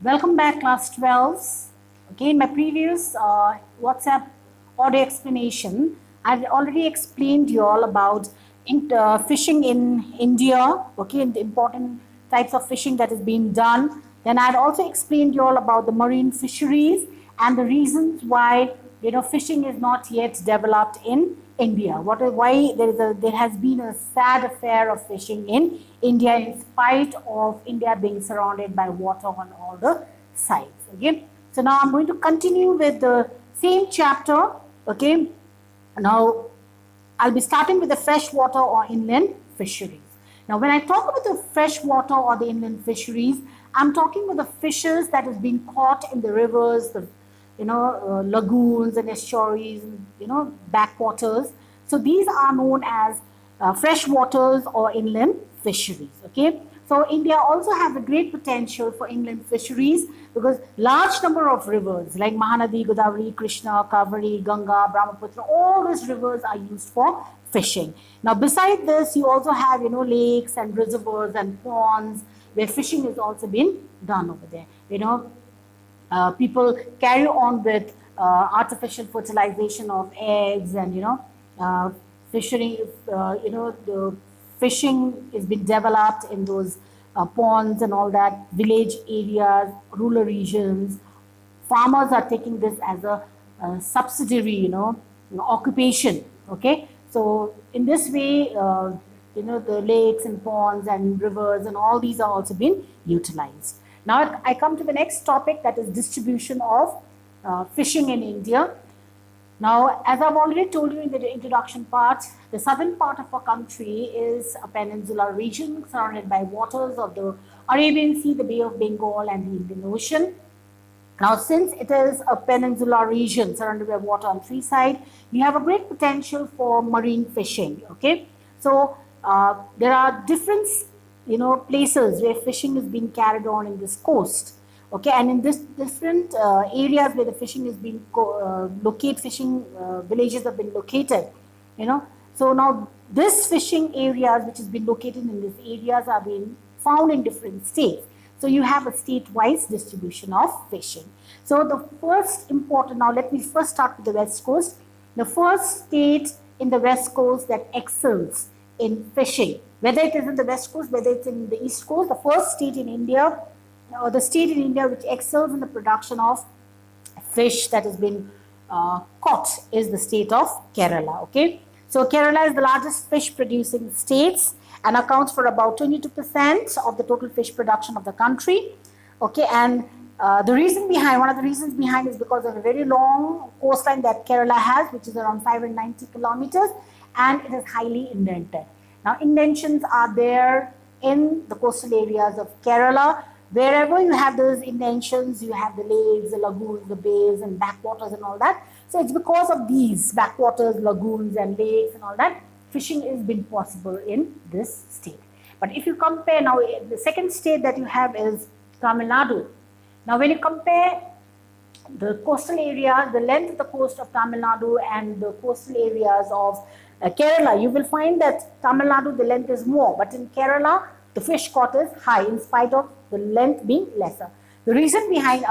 Welcome back, class 12s. Okay, in my previous WhatsApp audio explanation, I've already explained you all about fishing in India, okay, and the important types of fishing that is being done. Then I'd also explained you all about the marine fisheries and the reasons why fishing is not yet developed in India. Why there has been a sad affair of fishing in India in spite of India being surrounded by water on all the sides. Okay, so now I'm going to continue with the same chapter. Okay, now I'll be starting with the freshwater or inland fisheries. Now, when I talk about the freshwater or the inland fisheries, I'm talking about the fishes that is being caught in the rivers, the lagoons and estuaries, backwaters. So these are known as freshwaters or inland fisheries. Okay, so India also has a great potential for inland fisheries because large number of rivers like Mahanadi, Godavari, Krishna, Kaveri, Ganga, Brahmaputra, all these rivers are used for fishing. Now, beside this, you also have lakes and reservoirs and ponds where fishing has also been done over there. People carry on with artificial fertilization of eggs and fishery. The fishing has been developed in those ponds and all that. Village areas, rural regions, farmers are taking this as a subsidiary, occupation. Okay, so in this way, the lakes and ponds and rivers and all these are also being utilized. Now I come to the next topic, that is distribution of fishing in India. Now, as I've already told you in the introduction part, the southern part of our country is a peninsular region surrounded by waters of the Arabian Sea, the Bay of Bengal, and the Indian Ocean. Now, since it is a peninsular region surrounded by water on three sides, you have a great potential for marine fishing. Okay, so there are different places where fishing is being carried on in this coast. Okay, and in this different areas where the fishing is being fishing villages have been located. So now this fishing areas which has been located in these areas are being found in different states. So you have a state-wise distribution of fishing. So the first important, now let me first start with the West Coast. The first state in the West Coast that excels in fishing, whether it is in the West Coast, whether it's in the East Coast, the first state in India, or the state in India which excels in the production of fish that has been caught is the state of Kerala. Okay, so Kerala is the largest fish producing states and accounts for about 22% of the total fish production of the country. Okay, and one of the reasons behind is because of a very long coastline that Kerala has, which is around 590 kilometers, and it is highly indented. Now, indentions are there in the coastal areas of Kerala. Wherever you have those indentions, you have the lakes, the lagoons, the bays, and backwaters and all that. So it's because of these backwaters, lagoons, and lakes and all that, fishing has been possible in this state. But if you compare now, the second state that you have is Tamil Nadu. Now, when you compare the coastal area, the length of the coast of Tamil Nadu and the coastal areas of Kerala, you will find that Tamil Nadu, the length is more, but in Kerala, the fish caught is high in spite of the length being lesser. The reason behind,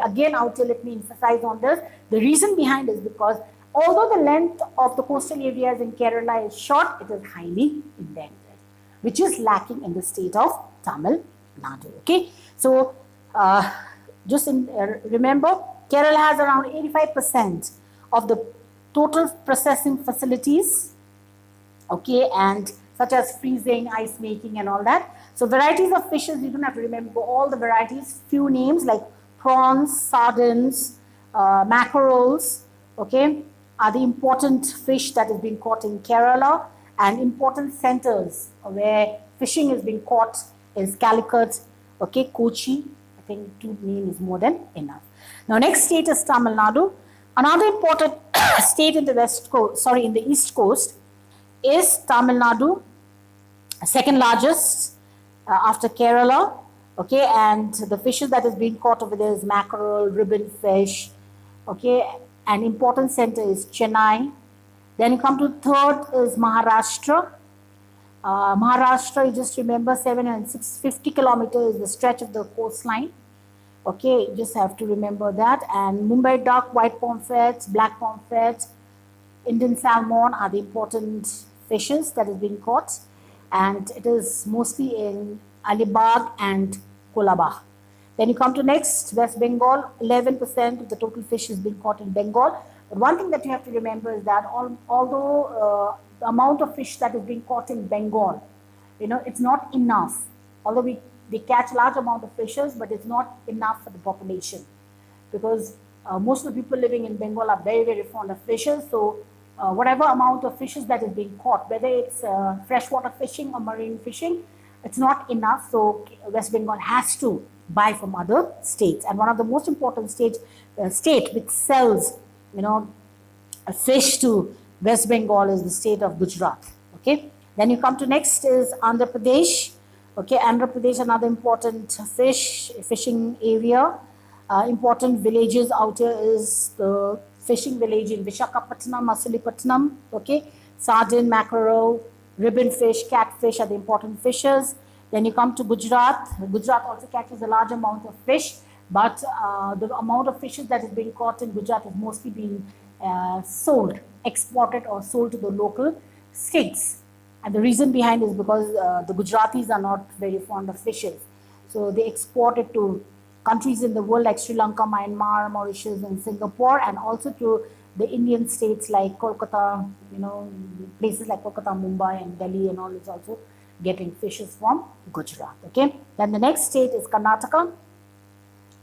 again, let me emphasize on this, the reason behind is because although the length of the coastal areas in Kerala is short, it is highly indented, which is lacking in the state of Tamil Nadu. Okay, so remember, Kerala has around 85% of the total processing facilities, okay, and such as freezing, ice making, and all that. So varieties of fishes, you don't have to remember all the varieties, few names like prawns, sardines, mackerels, okay, are the important fish that is being caught in Kerala, and important centers where fishing is being caught is Calicut, okay, Kochi. I think two names is more than enough. Now, next state is Tamil Nadu. Another important state in the in the East Coast is Tamil Nadu, second largest after Kerala. Okay, and the fishes that is being caught over there is mackerel, ribbon fish. Okay, an important center is Chennai. Then you come to third is Maharashtra. Maharashtra, you just remember 750 kilometers is the stretch of the coastline. Okay, you just have to remember that. And Mumbai duck, white pomfret, black pomfret, Indian salmon are the important fishes that is being caught, and it is mostly in Alibag and Kolaba. Then you come to next, West Bengal, 11% of the total fish is being caught in Bengal. But one thing that you have to remember is that although the amount of fish that is being caught in Bengal, it's not enough. Although we catch large amount of fishes, but it's not enough for the population, because most of the people living in Bengal are very, very fond of fishes. So whatever amount of fishes that is being caught, whether it's freshwater fishing or marine fishing, it's not enough. So West Bengal has to buy from other states. And one of the most important state which sells, a fish to West Bengal is the state of Gujarat. Okay. Then you come to next is Andhra Pradesh. Okay, Andhra Pradesh, another important fishing area. Important villages out here is the fishing village in Visakhapatnam, Masilepatnam. Okay, sardine, mackerel, ribbon fish, catfish are the important fishes. Then you come to Gujarat. Gujarat also catches a large amount of fish, but the amount of fishes that is being caught in Gujarat is mostly being sold, exported or sold to the local states. And the reason behind is because the Gujaratis are not very fond of fishes. So they export it to countries in the world like Sri Lanka, Myanmar, Mauritius, and Singapore, and also to the Indian states like Kolkata, places like Kolkata, Mumbai, and Delhi, and all is also getting fishes from Gujarat. Okay. Then the next state is Karnataka,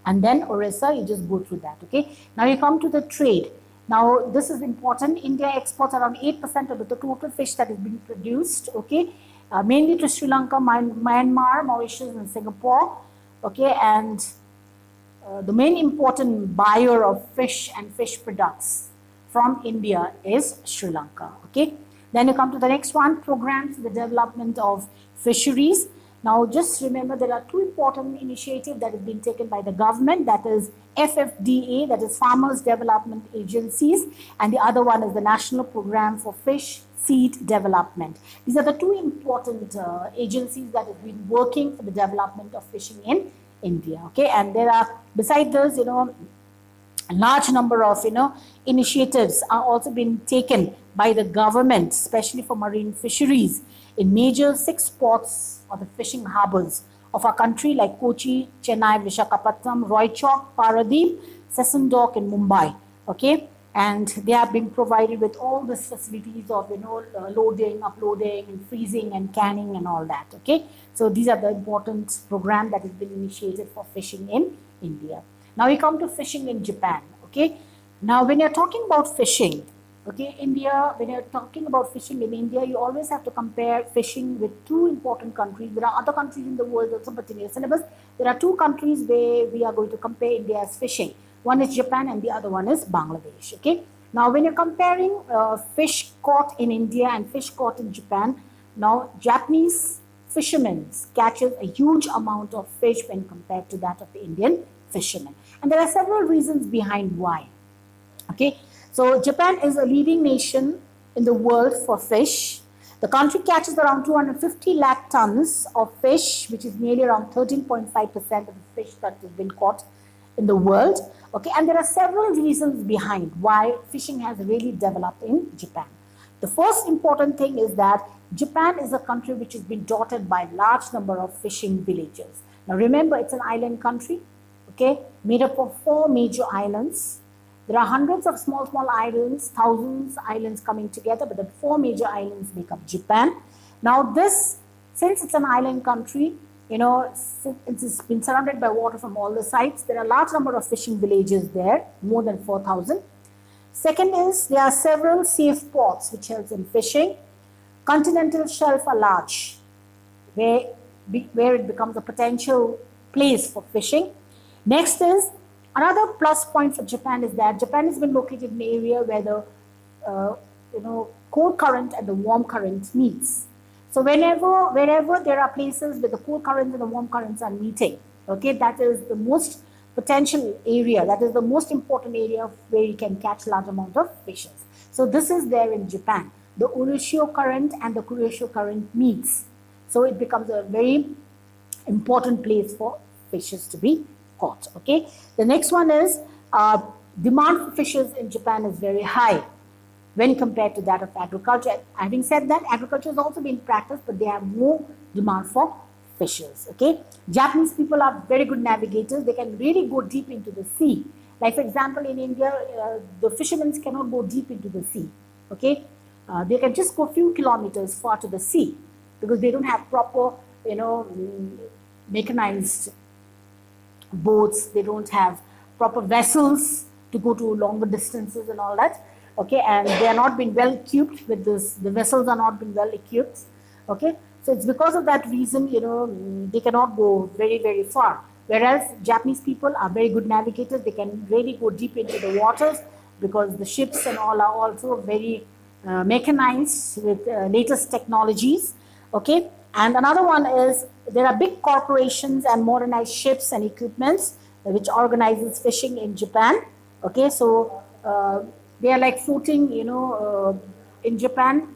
and then Orissa. You just go through that. Okay. Now you come to the trade. Now, this is important. India exports around 8% of the total fish that is being produced, okay, mainly to Sri Lanka, Myanmar, Mauritius, and Singapore, okay, and the main important buyer of fish and fish products from India is Sri Lanka, okay. Then you come to the next one, programs for the development of fisheries. Now, just remember there are two important initiatives that have been taken by the government, that is FFDA, that is Farmers Development Agencies, and the other one is the National Program for Fish Seed Development. These are the two important agencies that have been working for the development of fishing in India, okay. And there are, besides this, a large number of, initiatives are also being taken by the government, especially for marine fisheries, in major 6 ports or the fishing harbors of our country like Kochi, Chennai, Visakhapatnam, Roychok, Paradeep, Sesson-Dock in Mumbai, okay. And they are being provided with all these facilities of, loading, uploading, and freezing and canning and all that, okay. So these are the important program that has been initiated for fishing in India. Now we come to fishing in Japan, okay. Now when you're talking about fishing, okay, India, when you're talking about fishing in India, you always have to compare fishing with two important countries. There are other countries in the world also, but in your syllabus, there are two countries where we are going to compare India's fishing. One is Japan and the other one is Bangladesh, okay. Now, when you're comparing fish caught in India and fish caught in Japan, now Japanese fishermen catches a huge amount of fish when compared to that of the Indian fishermen. And there are several reasons behind why, okay. So Japan is a leading nation in the world for fish. The country catches around 250 lakh tons of fish, which is nearly around 13.5% of the fish that has been caught in the world. Okay, and there are several reasons behind why fishing has really developed in Japan. The first important thing is that Japan is a country which has been dotted by a large number of fishing villages. Now remember, it's an island country, okay, made up of 4 major islands. There are hundreds of small islands, thousands of islands coming together, but the 4 major islands make up Japan. Now this, since it's an island country, it's been surrounded by water from all the sides. There are a large number of fishing villages there, more than 4,000. Second is, there are several safe ports which helps in fishing. Continental shelf are large, where it becomes a potential place for fishing. Next is, another plus point for Japan is that Japan has been located in an area where the cold current and the warm current meets. So wherever there are places where the cold currents and the warm currents are meeting, okay, that is the most potential area, that is the most important area where you can catch large amount of fishes. So this is there in Japan. The Urashio current and the Kuroshio current meets. So it becomes a very important place for fishes to be caught. Okay. The next one is demand for fishes in Japan is very high when compared to that of agriculture. Having said that, agriculture has also been practiced, but they have more demand for fishes. Okay, Japanese people are very good navigators. They can really go deep into the sea. Like for example, in India, the fishermen cannot go deep into the sea. Okay, they can just go a few kilometers far to the sea because they don't have proper, mechanized boats. They don't have proper vessels to go to longer distances and all that. Okay, and they are not been well equipped with this. The vessels are not been well equipped. Okay, so it's because of that reason, they cannot go very, very far. Whereas Japanese people are very good navigators. They can really go deep into the waters because the ships and all are also very mechanized with latest technologies. Okay, and another one is there are big corporations and modernized ships and equipments which organizes fishing in Japan. Okay, so they are like floating, in Japan.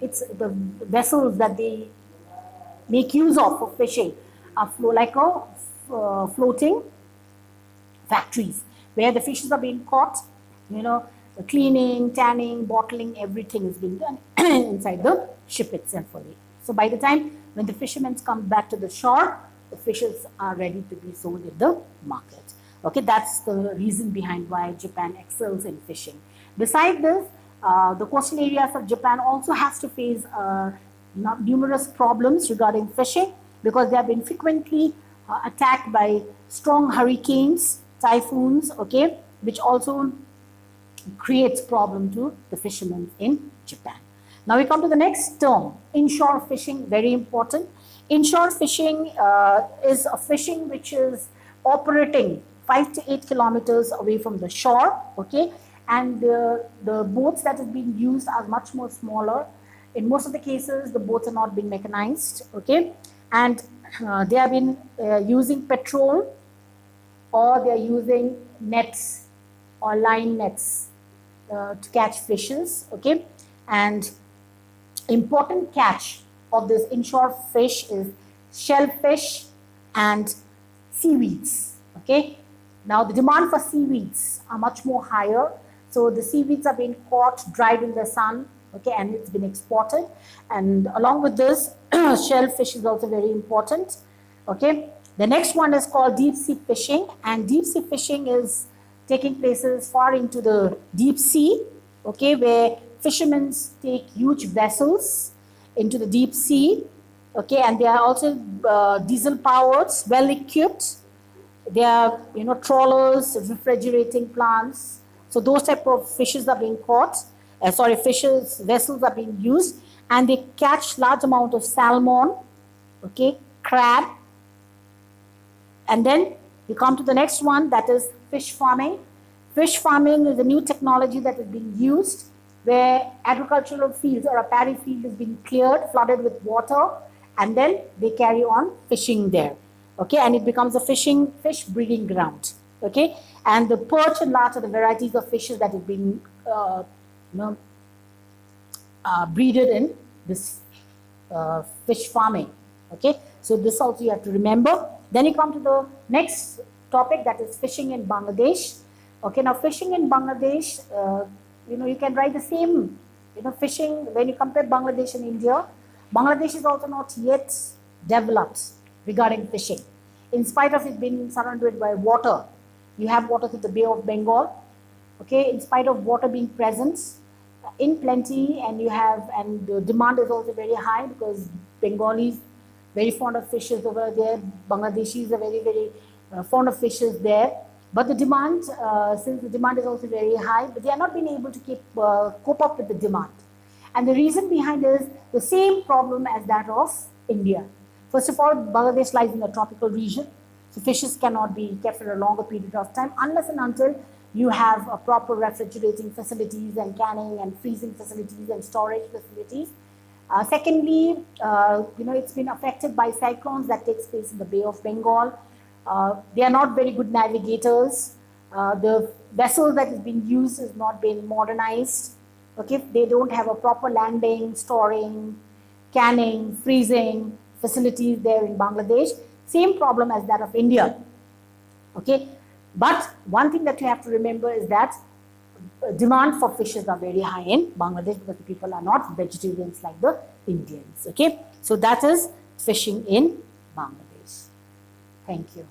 It's the vessels that they make use of for fishing are like floating factories where the fishes are being caught, the cleaning, tanning, bottling, everything is being done inside the ship itself only. So by the time when the fishermen come back to the shore, the fishes are ready to be sold in the market. Okay, that's the reason behind why Japan excels in fishing. Besides this, the coastal areas of Japan also has to face numerous problems regarding fishing because they have been frequently attacked by strong hurricanes, typhoons, okay, which also creates problem to the fishermen in Japan. Now we come to the next term, inshore fishing, very important. Inshore fishing is a fishing which is operating 5 to 8 kilometers away from the shore, okay, and the boats that is being used are much more smaller. In most of the cases, the boats are not being mechanized, okay, and they have been using petrol or they are using nets or line nets to catch fishes, okay, and important catch of this inshore fish is shellfish and seaweeds, okay. Now the demand for seaweeds are much more higher, so the seaweeds are being caught, dried in the sun, okay, and it's been exported. And along with this, shellfish is also very important, okay. The next one is called deep sea fishing, and deep sea fishing is taking places far into the deep sea, okay, where fishermen take huge vessels into the deep sea, okay, and they are also diesel powered, well equipped. They are, trawlers, refrigerating plants. So those type of fishes are being caught. Vessels are being used, and they catch large amount of salmon, okay, crab. And then you come to the next one, that is fish farming. Fish farming is a new technology that is being used where agricultural fields or a paddy field is being cleared, flooded with water, and then they carry on fishing there. Okay, and it becomes a fish breeding ground. Okay, and the perch and larch are the varieties of fishes that is being breeded in this fish farming. Okay, so this also you have to remember. Then you come to the next topic, that is fishing in Bangladesh. Okay, now fishing in Bangladesh, you can write the same, fishing when you compare Bangladesh and India. Bangladesh is also not yet developed regarding fishing. In spite of it being surrounded by water, you have water through the Bay of Bengal. Okay, in spite of water being present in plenty, and the demand is also very high because Bengalis very fond of fishes over there. Bangladeshis are very, very fond of fishes there. But the demand, since the demand is also very high, but they are not being able to cope up with the demand. And the reason behind is the same problem as that of India. First of all, Bangladesh lies in a tropical region, so fishes cannot be kept for a longer period of time unless and until you have a proper refrigerating facilities and canning and freezing facilities and storage facilities. Secondly, it's been affected by cyclones that takes place in the Bay of Bengal. They are not very good navigators. The vessel that is being used is not being modernized. Okay, they don't have a proper landing, storing, canning, freezing facilities there in Bangladesh. Same problem as that of India. Okay, but one thing that you have to remember is that demand for fish is not very high in Bangladesh because the people are not vegetarians like the Indians. Okay, so that is fishing in Bangladesh. Thank you.